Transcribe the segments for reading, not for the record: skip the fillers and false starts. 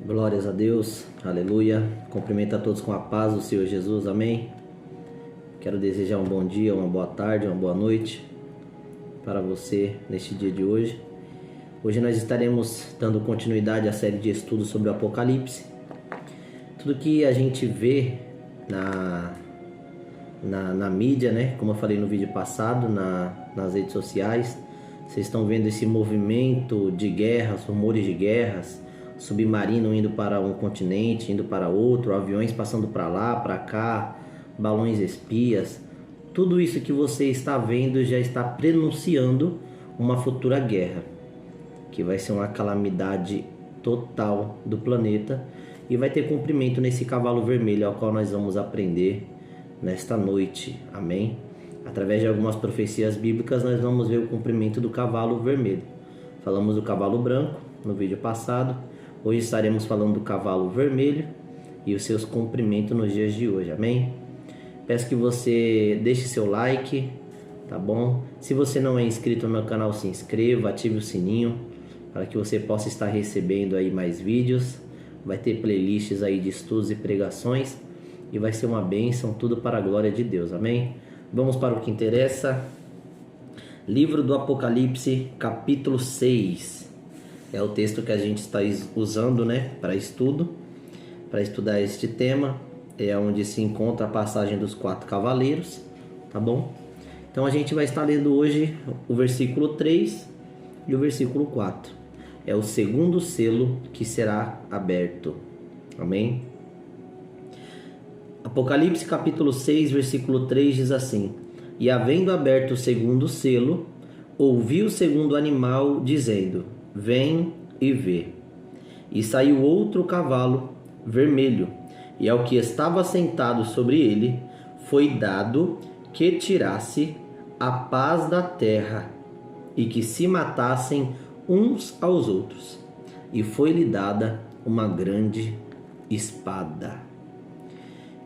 Glórias a Deus, aleluia. Cumprimento a todos com a paz do Senhor Jesus, amém. Quero desejar um bom dia, uma boa tarde, uma boa noite para você neste dia de hoje. Hoje nós estaremos dando continuidade à série de estudos sobre o Apocalipse. Tudo que a gente vê na mídia, né? Como eu falei no vídeo passado, nas redes sociais, vocês estão vendo esse movimento de guerras, rumores de guerras, submarino indo para um continente, indo para outro, aviões passando para lá, para cá, balões espias. Tudo isso que você está vendo já está prenunciando uma futura guerra, que vai ser uma calamidade total do planeta e vai ter cumprimento nesse cavalo vermelho, ao qual nós vamos aprender nesta noite, amém? Através de algumas profecias bíblicas nós vamos ver o cumprimento do cavalo vermelho. Falamos do cavalo branco no vídeo passado, hoje estaremos falando do cavalo vermelho e os seus cumprimentos nos dias de hoje, amém? Peço que você deixe seu like, tá bom? Se você não é inscrito no meu canal, se inscreva, ative o sininho para que você possa estar recebendo aí mais vídeos. Vai ter playlists aí de estudos e pregações e vai ser uma bênção, tudo para a glória de Deus, amém? Vamos para o que interessa. Livro do Apocalipse, capítulo 6. É o texto que a gente está usando, né, para estudar este tema. É onde se encontra a passagem dos 4 cavaleiros, tá bom? Então a gente vai estar lendo hoje o versículo 3 e o versículo 4. É o segundo selo que será aberto, amém? Apocalipse capítulo 6, versículo 3 diz assim: E havendo aberto o segundo selo, ouvi o segundo animal dizendo: Vem e vê. E saiu outro cavalo vermelho, e ao que estava sentado sobre ele foi dado que tirasse a paz da terra e que se matassem uns aos outros, e foi-lhe dada uma grande espada.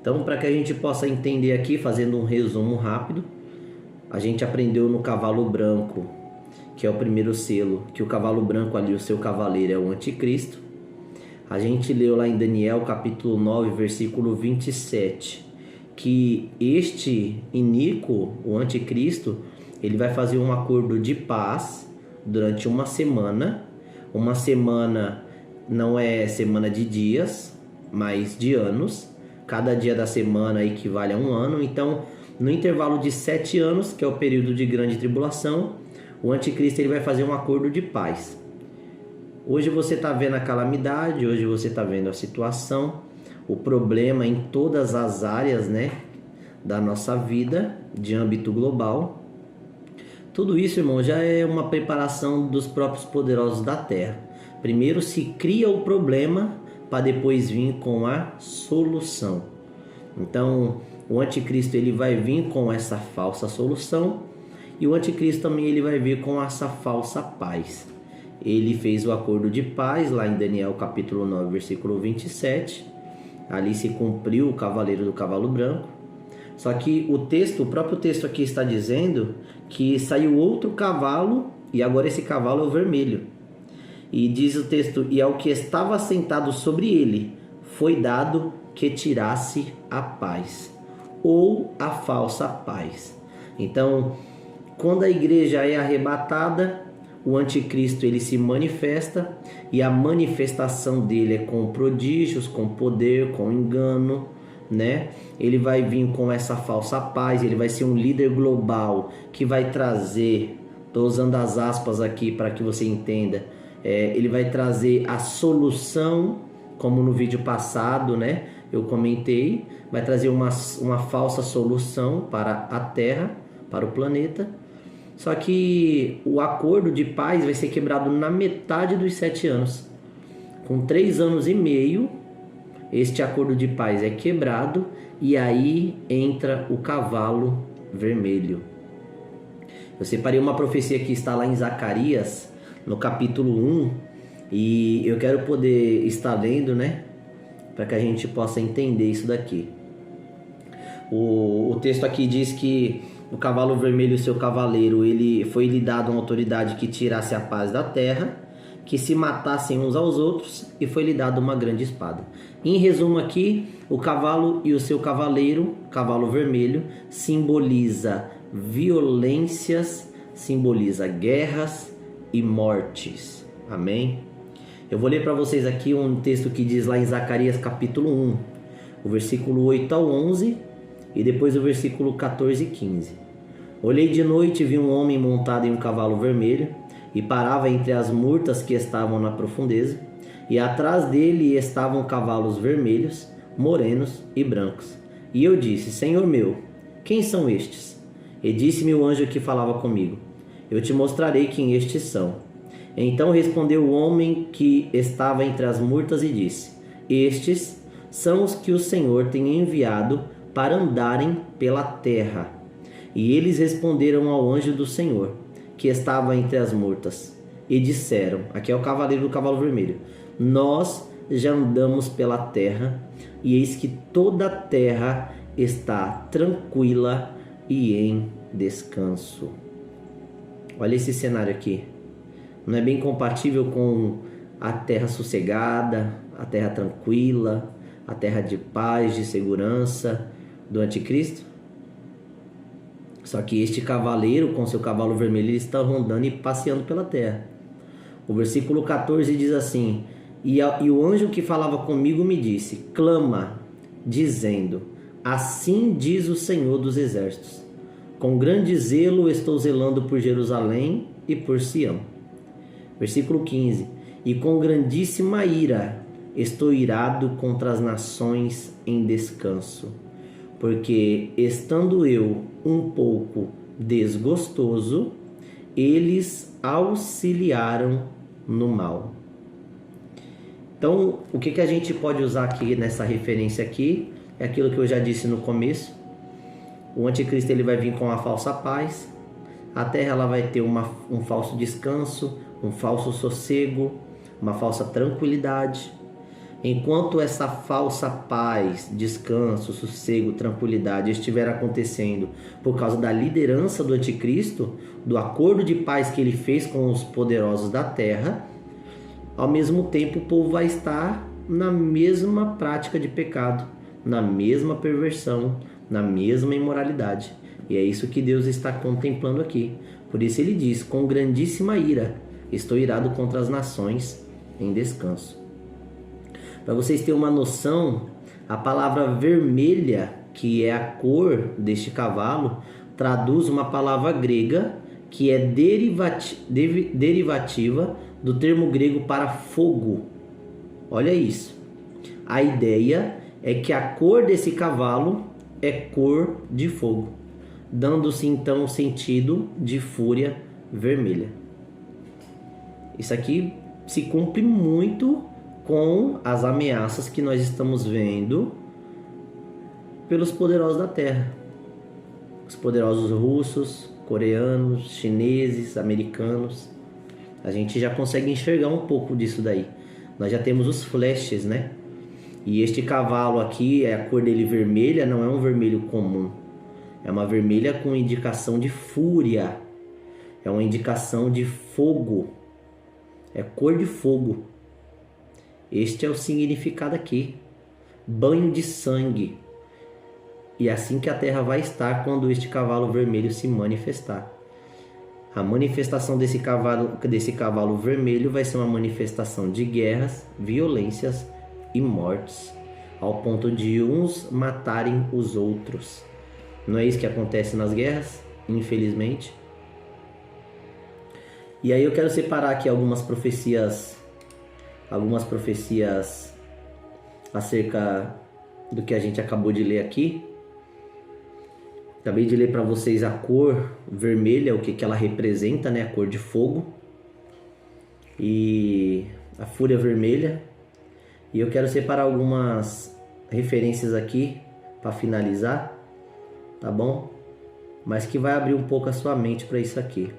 Então, para que a gente possa entender aqui, fazendo um resumo rápido, a gente aprendeu no cavalo branco, que é o primeiro selo, que o cavalo branco ali, o seu cavaleiro, é o anticristo. A gente leu lá em Daniel capítulo 9, versículo 27, que este iníquo, o anticristo, ele vai fazer um acordo de paz durante uma semana. Uma semana não é semana de dias, mas de anos. Cada dia da semana equivale a um ano. Então, no intervalo de 7 anos, que é o período de grande tribulação, o anticristo ele vai fazer um acordo de paz. Hoje você está vendo a calamidade, hoje você está vendo a situação, o problema em todas as áreas, né, da nossa vida, de âmbito global. Tudo isso, irmão, já é uma preparação dos próprios poderosos da terra. Primeiro se cria o problema, para depois vir com a solução. Então, o anticristo ele vai vir com essa falsa solução, e o anticristo também ele vai vir com essa falsa paz. Ele fez o acordo de paz lá em Daniel capítulo 9, versículo 27. Ali se cumpriu o cavaleiro do cavalo branco. Só que o próprio texto aqui está dizendo que saiu outro cavalo, e agora esse cavalo é o vermelho. E diz o texto: e ao que estava sentado sobre ele foi dado que tirasse a paz, ou a falsa paz. Então, quando a igreja é arrebatada, o anticristo ele se manifesta, e a manifestação dele é com prodígios, com poder, com engano, né? Ele vai vir com essa falsa paz, ele vai ser um líder global que vai trazer, estou usando as aspas aqui para que você entenda, ele vai trazer a solução, como no vídeo passado, né? Eu comentei, vai trazer uma falsa solução para a Terra, para o planeta. Só que o acordo de paz vai ser quebrado na metade dos 7 anos. Com 3 anos e meio, este acordo de paz é quebrado, e aí entra o cavalo vermelho. Eu separei uma profecia que está lá em Zacarias, no capítulo 1, e eu quero poder estar lendo, né, para que a gente possa entender isso daqui. O texto aqui diz que o cavalo vermelho, o seu cavaleiro, ele foi lhe dado uma autoridade que tirasse a paz da terra, que se matassem uns aos outros, e foi-lhe dada uma grande espada. Em resumo aqui, o cavalo e o seu cavaleiro, cavalo vermelho, simboliza violências, simboliza guerras e mortes. Amém? Eu vou ler para vocês aqui um texto que diz lá em Zacarias capítulo 1, o versículo 8 ao 11 e depois o versículo 14 e 15. Olhei de noite e vi um homem montado em um cavalo vermelho e parava entre as murtas que estavam na profundeza, e atrás dele estavam cavalos vermelhos, morenos e brancos. E eu disse: Senhor meu, quem são estes? E disse-me o anjo que falava comigo: eu te mostrarei quem estes são. Então respondeu o homem que estava entre as murtas e disse: estes são os que o Senhor tem enviado para andarem pela terra. E eles responderam ao anjo do Senhor, que estava entre as murtas, e disseram, aqui é o cavaleiro do cavalo vermelho: nós já andamos pela terra, e eis que toda a terra está tranquila e em descanso. Olha esse cenário aqui. Não é bem compatível com a terra sossegada, a terra tranquila, a terra de paz, de segurança do anticristo? Só que este cavaleiro, com seu cavalo vermelho, ele está rondando e passeando pela terra. O versículo 14 diz assim: e o anjo que falava comigo me disse: clama, dizendo: assim diz o Senhor dos Exércitos, com grande zelo estou zelando por Jerusalém e por Sião. Versículo 15: e com grandíssima ira estou irado contra as nações em descanso, porque estando eu um pouco desgostoso, eles auxiliaram no mal. Então, o que a gente pode usar aqui nessa referência aqui é aquilo que eu já disse no começo. O anticristo ele vai vir com a falsa paz, a terra ela vai ter um falso descanso, um falso sossego, uma falsa tranquilidade. Enquanto essa falsa paz, descanso, sossego, tranquilidade estiver acontecendo por causa da liderança do anticristo, do acordo de paz que ele fez com os poderosos da terra, ao mesmo tempo o povo vai estar na mesma prática de pecado, na mesma perversão, na mesma imoralidade. E é isso que Deus está contemplando aqui. Por isso ele diz: com grandíssima ira estou irado contra as nações em descanso. Para vocês terem uma noção, a palavra vermelha, que é a cor deste cavalo, traduz uma palavra grega que é derivativa do termo grego para fogo. Olha isso. A ideia é que a cor desse cavalo é cor de fogo, dando-se então o sentido de fúria vermelha. Isso aqui se cumpre muito com as ameaças que nós estamos vendo pelos poderosos da terra. Os poderosos russos, coreanos, chineses, americanos. A gente já consegue enxergar um pouco disso daí. Nós já temos os flashes, né? E este cavalo aqui, a cor dele vermelha, não é um vermelho comum. É uma vermelha com indicação de fúria. É uma indicação de fogo. É cor de fogo. Este é o significado aqui. Banho de sangue. E é assim que a terra vai estar quando este cavalo vermelho se manifestar. A manifestação desse cavalo vermelho vai ser uma manifestação de guerras, violências e mortes, ao ponto de uns matarem os outros. Não é isso que acontece nas guerras, infelizmente? E aí eu quero separar aqui algumas profecias acerca do que a gente acabou de ler aqui. Acabei de ler para vocês a cor vermelha, o que ela representa, né? A cor de fogo e a fúria vermelha. E eu quero separar algumas referências aqui para finalizar, tá bom? Mas que vai abrir um pouco a sua mente para isso aqui.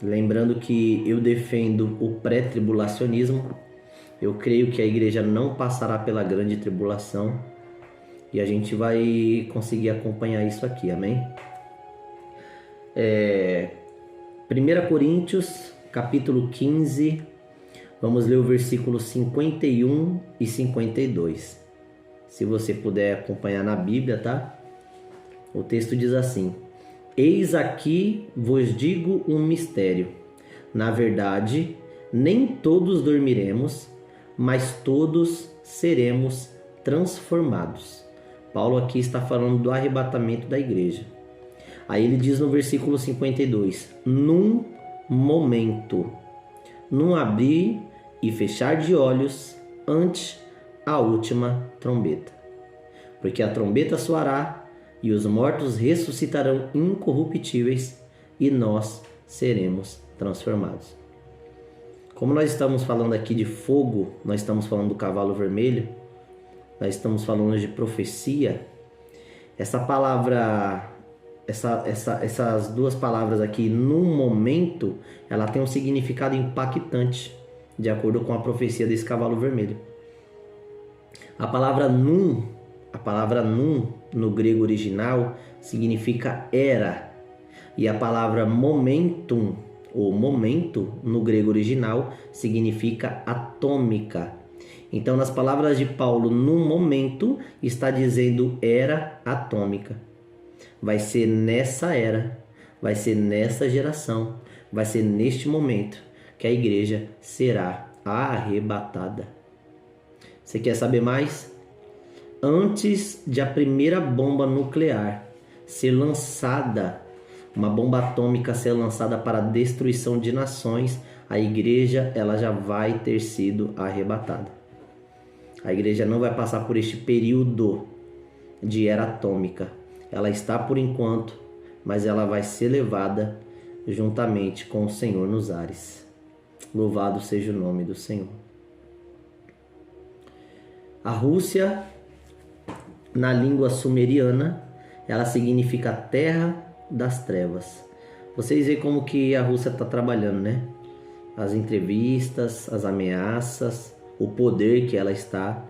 Lembrando que eu defendo o pré-tribulacionismo. Eu creio que a igreja não passará pela grande tribulação. E a gente vai conseguir acompanhar isso aqui, amém? 1 Coríntios, capítulo 15, vamos ler o versículo 51 e 52. Se você puder acompanhar na Bíblia, tá? O texto diz assim: Eis aqui vos digo um mistério. Na verdade, nem todos dormiremos, mas todos seremos transformados. Paulo aqui está falando do arrebatamento da igreja. Aí ele diz no versículo 52, num momento, num abrir e fechar de olhos, ante a última trombeta. Porque a trombeta soará e os mortos ressuscitarão incorruptíveis e nós seremos transformados. Como nós estamos falando aqui de fogo, nós estamos falando do cavalo vermelho, nós estamos falando de profecia, essa palavra, essas duas palavras aqui, num momento, ela tem um significado impactante, de acordo com a profecia desse cavalo vermelho. A palavra num no grego original significa era, e a palavra momentum, ou momento, no grego original, significa atômica. Então, nas palavras de Paulo, no momento, está dizendo era atômica. Vai ser nessa era, vai ser nessa geração, vai ser neste momento que a igreja será arrebatada. Você quer saber mais? Antes de a primeira bomba nuclear ser lançada, uma bomba atômica ser lançada para a destruição de nações, a igreja ela já vai ter sido arrebatada. A igreja não vai passar por este período de era atômica. Ela está por enquanto, mas ela vai ser levada juntamente com o Senhor nos ares. Louvado seja o nome do Senhor. A Rússia, na língua sumeriana, ela significa terra das trevas. Vocês veem como que a Rússia está trabalhando, né? As entrevistas, as ameaças, o poder que ela está.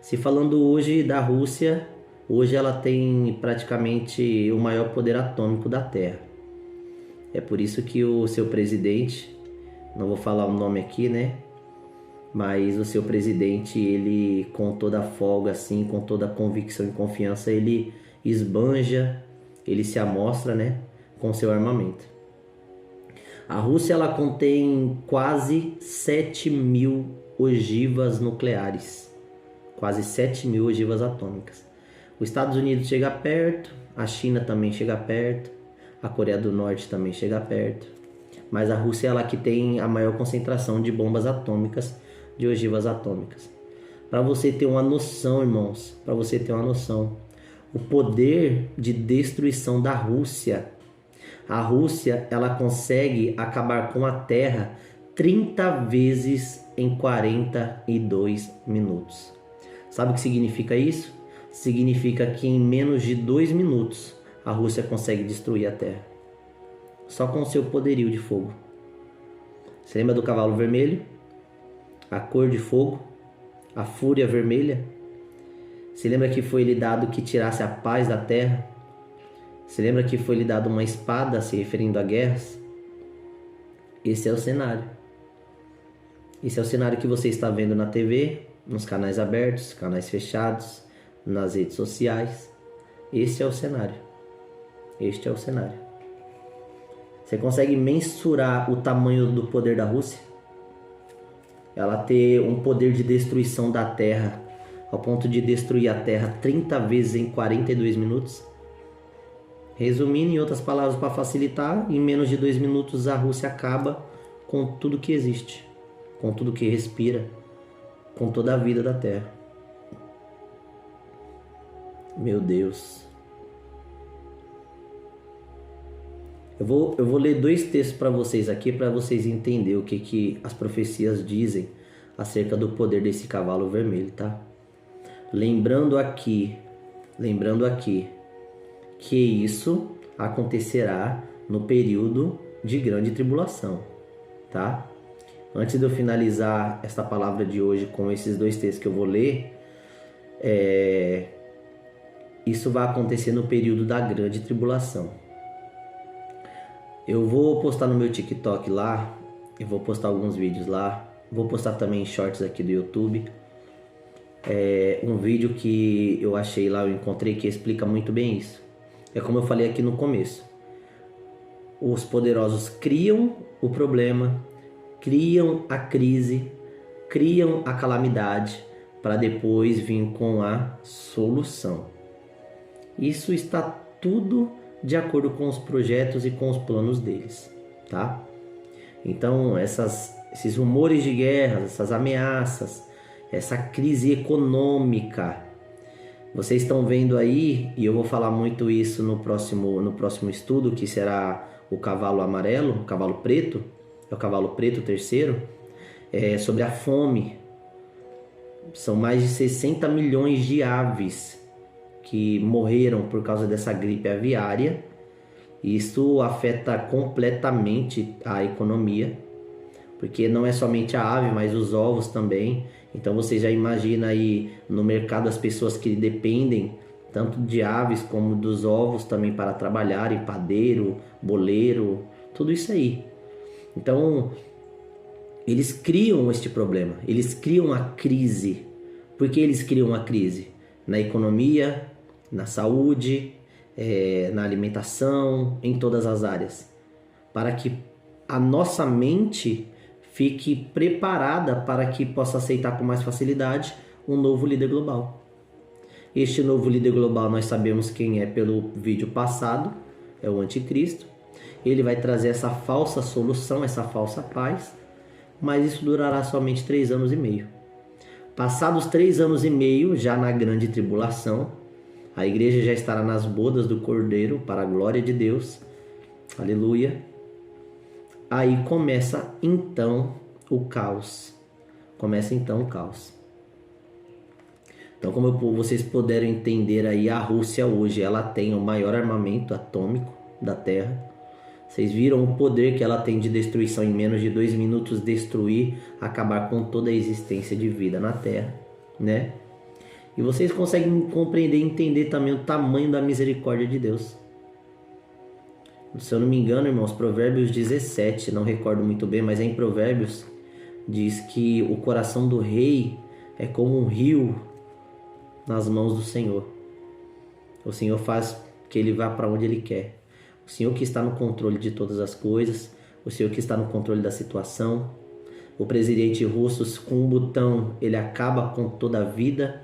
Se falando hoje da Rússia, hoje ela tem praticamente o maior poder atômico da Terra. É por isso que o seu presidente, não vou falar o nome aqui, né? Mas o seu presidente, ele com toda a folga, assim, com toda a convicção e confiança, ele esbanja, ele se amostra, né? Com seu armamento. A Rússia, ela contém quase 7.000 ogivas nucleares. Quase 7.000 ogivas atômicas. Os Estados Unidos chega perto, a China também chega perto, a Coreia do Norte também chega perto. Mas a Rússia é ela que tem a maior concentração de bombas atômicas, de ogivas atômicas. Para você ter uma noção, irmãos, para você ter uma noção, o poder de destruição da Rússia. A Rússia, ela consegue acabar com a Terra 30 vezes em 42 minutos. Sabe o que significa isso? Significa que em menos de 2 minutos a Rússia consegue destruir a Terra. Só com o seu poderio de fogo. Você lembra do cavalo vermelho? A cor de fogo? A fúria vermelha? Se lembra que foi lhe dado que tirasse a paz da terra? Se lembra que foi lhe dado uma espada, se referindo a guerras? Esse é o cenário. Esse é o cenário que você está vendo na TV, nos canais abertos, canais fechados, nas redes sociais. Esse é o cenário. Este é o cenário. Você consegue mensurar o tamanho do poder da Rússia? Ela ter um poder de destruição da Terra, ao ponto de destruir a Terra 30 vezes em 42 minutos? Resumindo, em outras palavras, para facilitar, em menos de 2 minutos a Rússia acaba com tudo que existe, com tudo que respira, com toda a vida da Terra. Meu Deus. Eu vou ler 2 textos para vocês aqui, para vocês entenderem o que as profecias dizem acerca do poder desse cavalo vermelho, tá? Lembrando aqui que isso acontecerá no período de grande tribulação, tá? Antes de eu finalizar esta palavra de hoje com esses 2 textos que eu vou ler, isso vai acontecer no período da grande tribulação. Eu vou postar no meu TikTok lá Eu vou postar alguns vídeos lá. Vou postar também shorts aqui do YouTube. Um vídeo que eu achei lá, eu encontrei, que explica muito bem isso. É como eu falei aqui no começo. Os poderosos criam o problema, criam a crise, criam a calamidade, para depois vir com a solução. Isso está tudo de acordo com os projetos e com os planos deles, tá? Então, esses rumores de guerra, essas ameaças, essa crise econômica, vocês estão vendo aí, e eu vou falar muito isso no próximo estudo, que será o cavalo amarelo, o cavalo preto, é o cavalo preto terceiro, sobre a fome. São mais de 60 milhões de aves que morreram por causa dessa gripe aviária. Isso afeta completamente a economia, porque não é somente a ave, mas os ovos também. Então você já imagina aí no mercado as pessoas que dependem tanto de aves como dos ovos também para trabalharem, padeiro, boleiro, tudo isso aí. Então eles criam este problema, eles criam a crise. Por que eles criam a crise? Na economia, na saúde, na alimentação, em todas as áreas. Para que a nossa mente fique preparada para que possa aceitar com mais facilidade um novo líder global. Este novo líder global nós sabemos quem é pelo vídeo passado, é o anticristo. Ele vai trazer essa falsa solução, essa falsa paz, mas isso durará somente 3 anos e meio. Passados 3 anos e meio, já na grande tribulação, a igreja já estará nas bodas do Cordeiro, para a glória de Deus. Aleluia. Aí começa então o caos. Então, como vocês puderam entender aí, a Rússia hoje ela tem o maior armamento atômico da Terra. Vocês viram o poder que ela tem de destruição em menos de 2 minutos, destruir, acabar com toda a existência de vida na Terra, né? E vocês conseguem compreender e entender também o tamanho da misericórdia de Deus. Se eu não me engano, irmãos, Provérbios 17, não recordo muito bem, mas em Provérbios diz que o coração do rei é como um rio nas mãos do Senhor. O Senhor faz que ele vá para onde ele quer. O Senhor que está no controle de todas as coisas, o Senhor que está no controle da situação. O presidente russo, com um botão, ele acaba com toda a vida,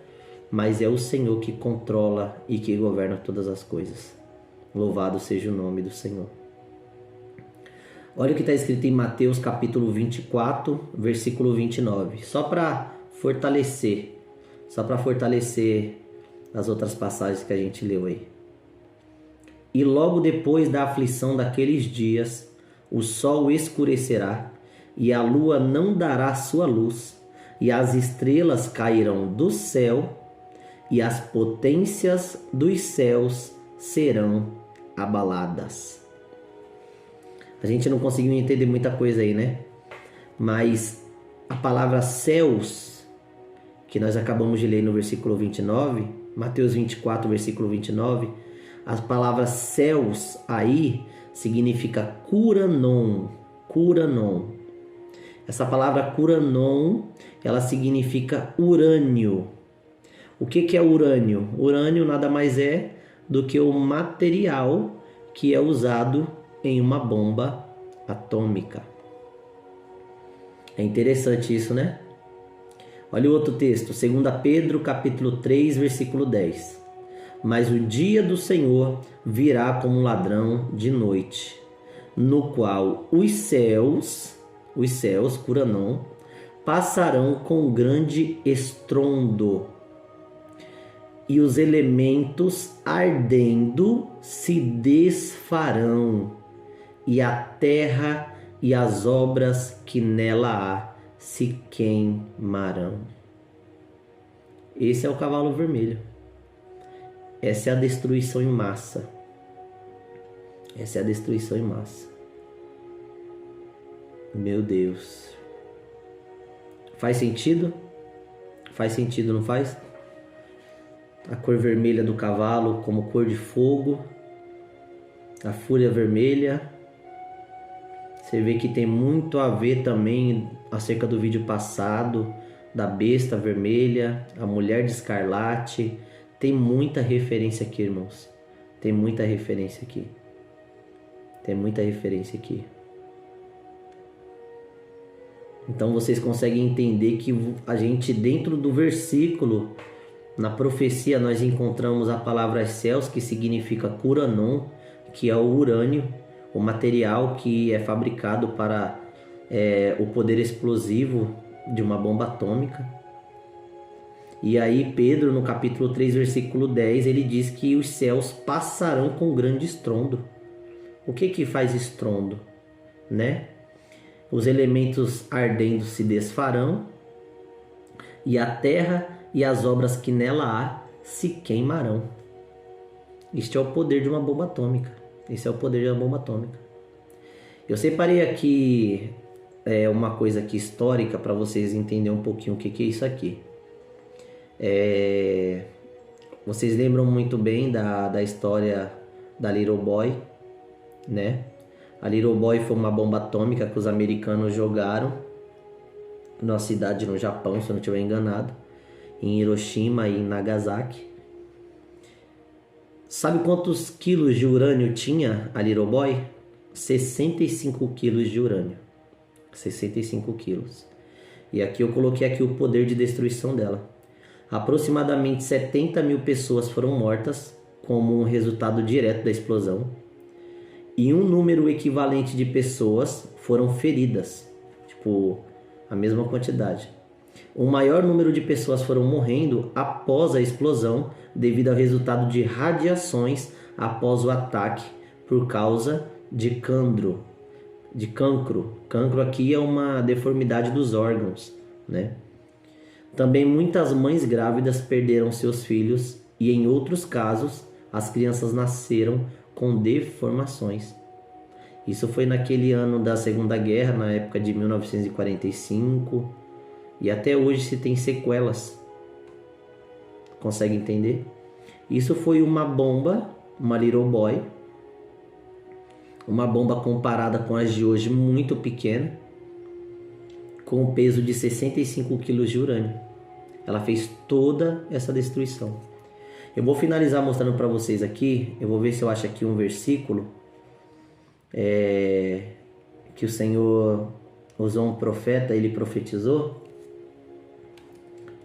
mas é o Senhor que controla e que governa todas as coisas. Louvado seja o nome do Senhor. Olha o que está escrito em Mateus capítulo 24, versículo 29. Só para fortalecer as outras passagens que a gente leu aí. E logo depois da aflição daqueles dias, o sol escurecerá, e a lua não dará sua luz, e as estrelas cairão do céu, e as potências dos céus serão abaladas. A gente não conseguiu entender muita coisa aí, né? Mas a palavra céus, que nós acabamos de ler no versículo 29, Mateus 24, versículo 29, as palavras céus aí significa curanon. Essa palavra curanon, ela significa urânio. O que é urânio? Urânio nada mais é do que o material que é usado em uma bomba atômica. É interessante isso, né? Olha o outro texto, 2 Pedro capítulo 3, versículo 10. Mas o dia do Senhor virá como um ladrão de noite, no qual os céus, curanon, passarão com grande estrondo, e os elementos ardendo se desfarão, e a terra e as obras que nela há se queimarão. Esse é o cavalo vermelho. Essa é a destruição em massa. Meu Deus. Faz sentido? Faz sentido, não faz? A cor vermelha do cavalo como cor de fogo. A fúria vermelha. Você vê que tem muito a ver também acerca do vídeo passado, da besta vermelha, a mulher de escarlate. Tem muita referência aqui, irmãos. Tem muita referência aqui. Tem muita referência aqui. Então vocês conseguem entender que a gente, dentro do versículo, na profecia, nós encontramos a palavra céus, que significa curanon, que é o urânio, o material que é fabricado para o poder explosivo de uma bomba atômica. E aí Pedro, no capítulo 3, versículo 10, ele diz que os céus passarão com grande estrondo. O que faz estrondo, né? Os elementos ardendo se desfarão, e a terra e as obras que nela há se queimarão. Este é o poder de uma bomba atômica. Esse é o poder de uma bomba atômica. Eu separei aqui uma coisa aqui histórica para vocês entenderem um pouquinho o que é isso aqui. Vocês lembram muito bem da história da Little Boy, né? A Little Boy foi uma bomba atômica que os americanos jogaram numa cidade no Japão, se eu não estiver enganado, em Hiroshima e em Nagasaki. Sabe quantos quilos de urânio tinha a Little Boy? 65 quilos de urânio. 65 quilos. E aqui eu coloquei aqui o poder de destruição dela. Aproximadamente 70 mil pessoas foram mortas como um resultado direto da explosão. E um número equivalente de pessoas foram feridas. Tipo, a mesma quantidade. O maior número de pessoas foram morrendo após a explosão devido ao resultado de radiações após o ataque por causa de cancro. Cancro aqui é uma deformidade dos órgãos, né? Também muitas mães grávidas perderam seus filhos e em outros casos as crianças nasceram com deformações. Isso foi naquele ano da Segunda Guerra, na época de 1945, e até hoje se tem sequelas. Consegue entender? Isso foi uma bomba, uma Little Boy, uma bomba comparada com as de hoje muito pequena, com o peso de 65 kg de urânio. Ela fez toda essa destruição. Eu vou finalizar mostrando para vocês aqui. Eu vou ver se eu acho aqui um versículo que o Senhor usou um profeta, ele profetizou.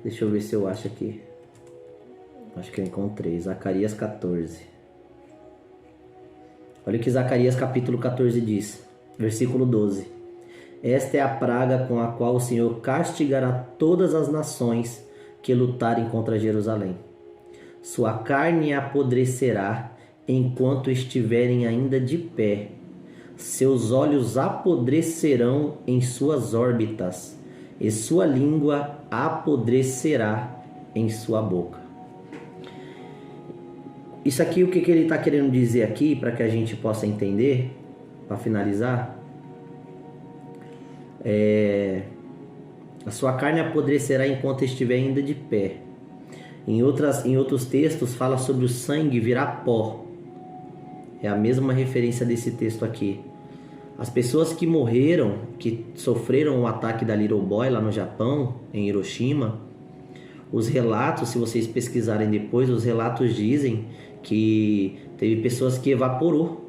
Deixa eu ver se eu acho aqui. Acho que eu encontrei. Zacarias 14. Olha o que Zacarias capítulo 14 diz. Versículo 12. Esta é a praga com a qual o Senhor castigará todas as nações que lutarem contra Jerusalém. Sua carne apodrecerá enquanto estiverem ainda de pé. Seus olhos apodrecerão em suas órbitas, e sua língua apodrecerá em sua boca. Isso aqui, o que ele está querendo dizer aqui, para que a gente possa entender, para finalizar, a sua carne apodrecerá enquanto estiver ainda de pé. Em outros textos fala sobre o sangue virar pó. É a mesma referência desse texto aqui. As pessoas que morreram, que sofreram o ataque da Little Boy lá no Japão, em Hiroshima, os relatos, se vocês pesquisarem depois, os relatos dizem que teve pessoas que evaporou.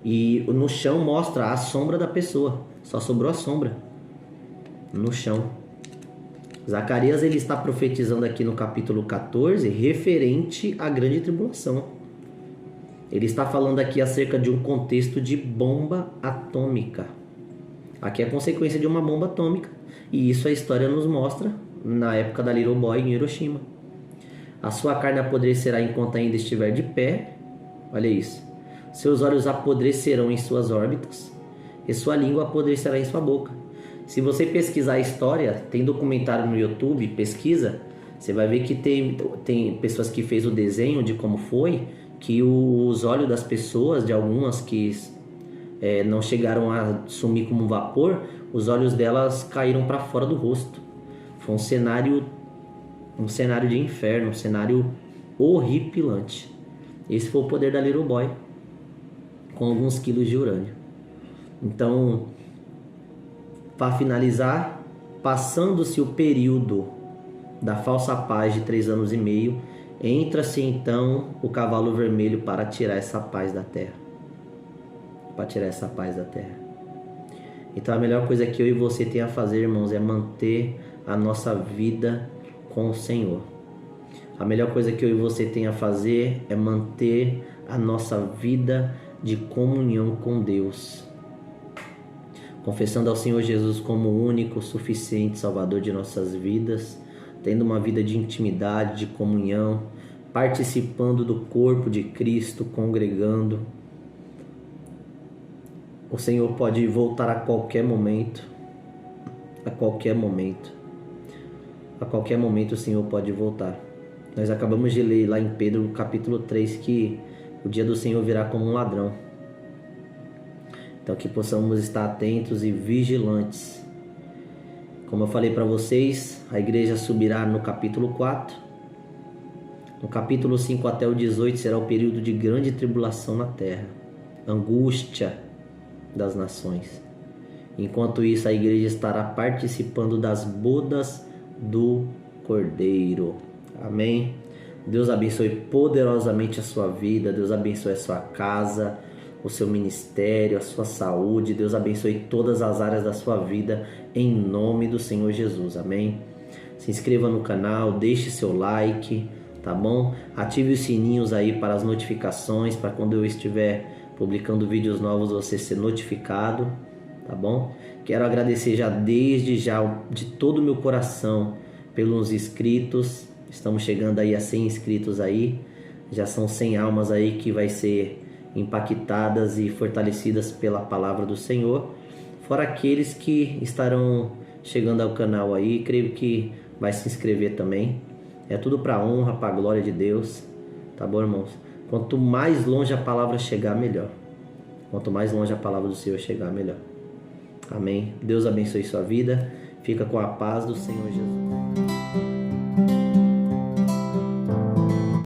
E no chão mostra a sombra da pessoa. Só sobrou a sombra no chão. Zacarias ele está profetizando aqui no capítulo 14 referente à grande tribulação. Ele está falando aqui acerca de um contexto de bomba atômica. Aqui é a consequência de uma bomba atômica. E isso a história nos mostra na época da Little Boy em Hiroshima. A sua carne apodrecerá enquanto ainda estiver de pé. Olha isso. Seus olhos apodrecerão em suas órbitas. E sua língua apodrecerá em sua boca. Se você pesquisar a história, tem documentário no YouTube, pesquisa, você vai ver que tem pessoas que fez o desenho de como foi, que os olhos das pessoas, de algumas que não chegaram a sumir como vapor, os olhos delas caíram para fora do rosto. Foi um cenário de inferno, um cenário horripilante. Esse foi o poder da Little Boy. com alguns quilos de urânio. Então, para finalizar, passando-se o período da falsa paz de 3 anos e meio, entra-se então o cavalo vermelho para tirar essa paz da terra. Para tirar essa paz da terra. Então a melhor coisa que eu e você tem a fazer, irmãos, é manter a nossa vida com o Senhor. A melhor coisa que eu e você tem a fazer é manter a nossa vida de comunhão com Deus. Confessando ao Senhor Jesus como o único, suficiente Salvador de nossas vidas, tendo uma vida de intimidade, de comunhão, participando do corpo de Cristo, congregando. O Senhor pode voltar a qualquer momento, a qualquer momento. A qualquer momento o Senhor pode voltar. Nós acabamos de ler lá em Pedro, capítulo 3, que o dia do Senhor virá como um ladrão. Então que possamos estar atentos e vigilantes. Como eu falei para vocês, a igreja subirá no capítulo 4. No capítulo 5 até o 18 será o período de grande tribulação na terra. Angústia das nações. Enquanto isso, a igreja estará participando das bodas do Cordeiro. Amém? Deus abençoe poderosamente a sua vida. Deus abençoe a sua casa, o seu ministério, a sua saúde. Deus abençoe todas as áreas da sua vida, em nome do Senhor Jesus. Amém? Se inscreva no canal, deixe seu like, tá bom? Ative os sininhos aí para as notificações, para quando eu estiver publicando vídeos novos você ser notificado, tá bom? Quero agradecer desde já de todo o meu coração pelos inscritos. Estamos chegando aí a 100 inscritos aí. Já são 100 almas aí que vai ser impactadas e fortalecidas pela palavra do Senhor. Fora aqueles que estarão chegando ao canal aí, creio que vai se inscrever também. É tudo para a honra, para a glória de Deus. Tá bom, irmãos? Quanto mais longe a palavra chegar, melhor. Quanto mais longe a palavra do Senhor chegar, melhor. Amém? Deus abençoe sua vida. Fica com a paz do Senhor Jesus.